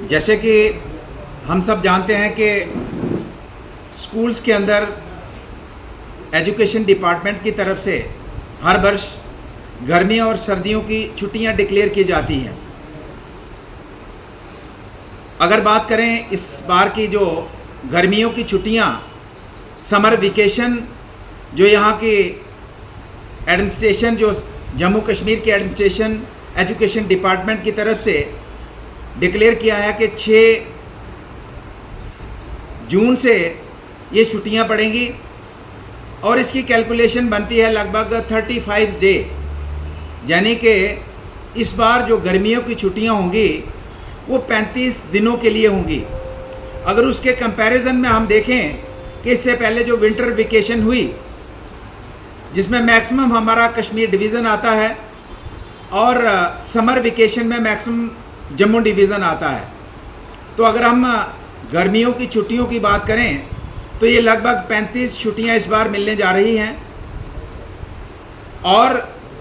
जैसे कि हम सब जानते हैं कि स्कूल्स के अंदर एजुकेशन डिपार्टमेंट की तरफ से हर वर्ष गर्मियों और सर्दियों की छुट्टियां डिक्लेयर की जाती हैं। अगर बात करें इस बार की जो गर्मियों की छुट्टियां, समर वेकेशन, जो यहाँ की एडमिनिस्ट्रेशन, जो जम्मू कश्मीर की एडमिनिस्ट्रेशन एजुकेशन डिपार्टमेंट की तरफ से डिक्लेयर किया है कि 6 जून से ये छुट्टियां पड़ेंगी और इसकी कैलकुलेशन बनती है लगभग 35 डे, यानी कि इस बार जो गर्मियों की छुट्टियां होंगी वो 35 दिनों के लिए होंगी। अगर उसके कंपैरिजन में हम देखें कि इससे पहले जो विंटर वेकेशन हुई, जिसमें मैक्सिमम हमारा कश्मीर डिवीज़न आता है और समर वेकेशन में मैक्सिमम जम्मू डिवीज़न आता है, तो अगर हम गर्मियों की छुट्टियों की बात करें तो ये लगभग 35 छुट्टियां इस बार मिलने जा रही हैं। और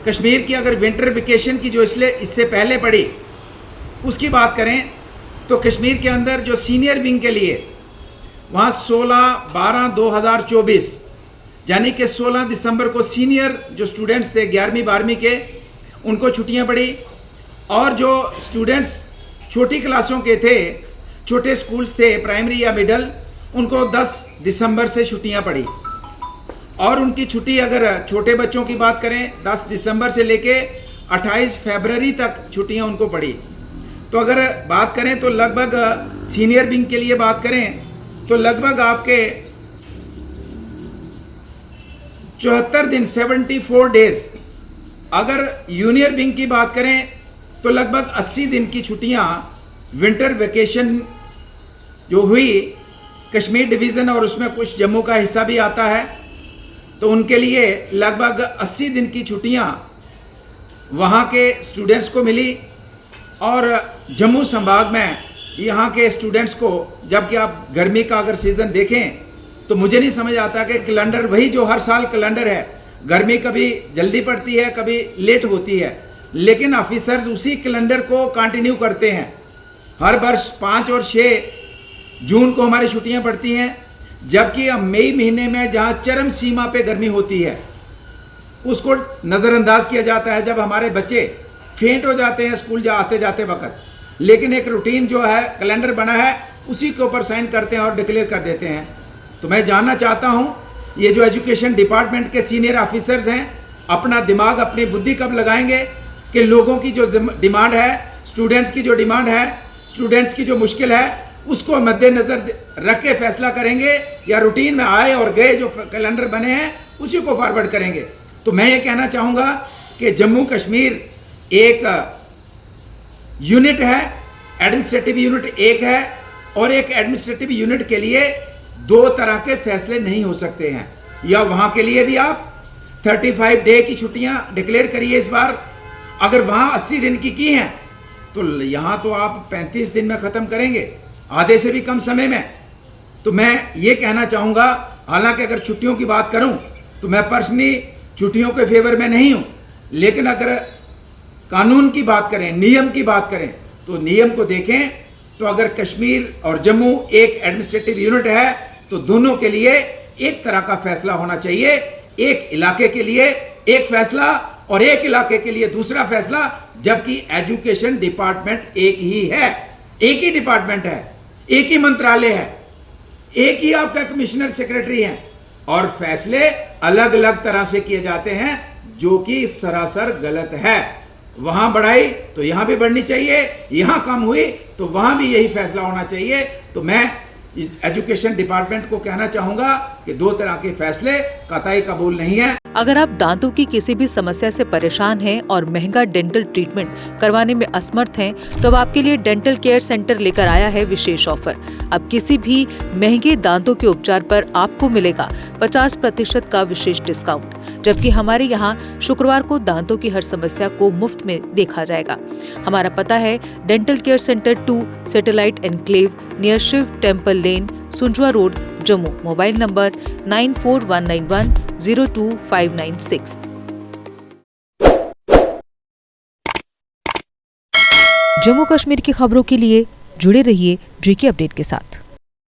कश्मीर की अगर विंटर वेकेशन की जो इससे पहले पड़ी उसकी बात करें तो कश्मीर के अंदर जो सीनियर विंग के लिए वहाँ 16/12/2024 यानी कि 16 दिसंबर को सीनियर जो स्टूडेंट्स थे 11वीं 12वीं के, उनको छुट्टियां पड़ी। और जो स्टूडेंट्स छोटी क्लासों के थे, छोटे स्कूल्स थे प्राइमरी या मिडल, उनको 10 दिसंबर से छुट्टियां पड़ी। और उनकी छुट्टी अगर छोटे बच्चों की बात करें 10 दिसंबर से लेके 28 फरवरी तक छुट्टियां उनको पड़ी। तो अगर बात करें तो लगभग सीनियर विंग के लिए बात करें तो लगभग आपके 74 दिन 74 डेज। अगर जूनियर विंग की बात करें तो लगभग 80 दिन की छुट्टियां विंटर वेकेशन जो हुई कश्मीर डिवीज़न और उसमें कुछ जम्मू का हिस्सा भी आता है, तो उनके लिए लगभग 80 दिन की छुट्टियां वहाँ के स्टूडेंट्स को मिली। और जम्मू संभाग में यहाँ के स्टूडेंट्स को, जबकि आप गर्मी का अगर सीज़न देखें तो मुझे नहीं समझ आता कि कैलेंडर वही जो हर साल कैलेंडर है, गर्मी कभी जल्दी पड़ती है कभी लेट होती है, लेकिन ऑफिसर्स उसी कैलेंडर को कंटिन्यू करते हैं। हर वर्ष 5 और 6 जून को हमारी छुट्टियां पड़ती हैं, जबकि अब मई महीने में जहां चरम सीमा पे गर्मी होती है उसको नज़रअंदाज किया जाता है, जब हमारे बच्चे फेंट हो जाते हैं स्कूल आते जाते वक्त। लेकिन एक रूटीन जो है कैलेंडर बना है उसी के ऊपर साइन करते हैं और डिक्लेयर कर देते हैं। तो मैं जानना चाहता हूँ ये जो एजुकेशन डिपार्टमेंट के सीनियर ऑफिसर्स हैं अपना दिमाग अपनी बुद्धि कब लगाएंगे कि लोगों की जो डिमांड है, स्टूडेंट्स की जो डिमांड है, स्टूडेंट्स की जो मुश्किल है, उसको मद्देनज़र रख के फैसला करेंगे, या रूटीन में आए और गए जो कैलेंडर बने हैं उसी को फॉरवर्ड करेंगे। तो मैं ये कहना चाहूँगा कि जम्मू कश्मीर एक यूनिट है, एडमिनिस्ट्रेटिव यूनिट एक है, और एक एडमिनिस्ट्रेटिव यूनिट के लिए 2 तरह के फैसले नहीं हो सकते हैं। या वहाँ के लिए भी आप 35 डे की छुट्टियाँ डिक्लेयर करिए इस बार, अगर वहाँ 80 दिन की हैं तो यहाँ तो आप 35 दिन में ख़त्म करेंगे, आधे से भी कम समय में। तो मैं ये कहना चाहूँगा, हालांकि अगर छुट्टियों की बात करूँ तो मैं पर्सनली छुट्टियों के फेवर में नहीं हूँ, लेकिन अगर कानून की बात करें, नियम की बात करें, तो नियम को देखें तो अगर कश्मीर और जम्मू एक एडमिनिस्ट्रेटिव यूनिट है तो दोनों के लिए एक तरह का फैसला होना चाहिए। एक इलाके के लिए एक फैसला और एक इलाके के लिए दूसरा फैसला, जबकि एजुकेशन डिपार्टमेंट एक ही है, एक ही डिपार्टमेंट है, एक ही मंत्रालय है, एक ही आपका कमिश्नर सेक्रेटरी है, और फैसले अलग अलग तरह से किए जाते हैं जो कि सरासर गलत है। वहां बढ़ाई तो यहां भी बढ़नी चाहिए, यहां कम हुई तो वहां भी यही फैसला होना चाहिए। तो मैं एजुकेशन डिपार्टमेंट को कहना चाहूंगा कि 2 तरह के फैसले कतई कबूल नहीं है। अगर आप दांतों की किसी भी समस्या से परेशान हैं और महंगा डेंटल ट्रीटमेंट करवाने में असमर्थ हैं, तो अब आपके लिए डेंटल केयर सेंटर लेकर आया है विशेष ऑफर। अब किसी भी महंगे दांतों के उपचार पर आपको मिलेगा 50% का विशेष डिस्काउंट, जबकि हमारे यहाँ शुक्रवार को दांतों की हर समस्या को मुफ्त में देखा जाएगा। हमारा पता है dental care centre 2, satellite enclave, near Shiv temple lane, Sunjwan road, Jammu. Mobile number 9419102596। Jammu Kashmir की खबरों के लिए जुड़े रहिए जीके अपडेट के साथ।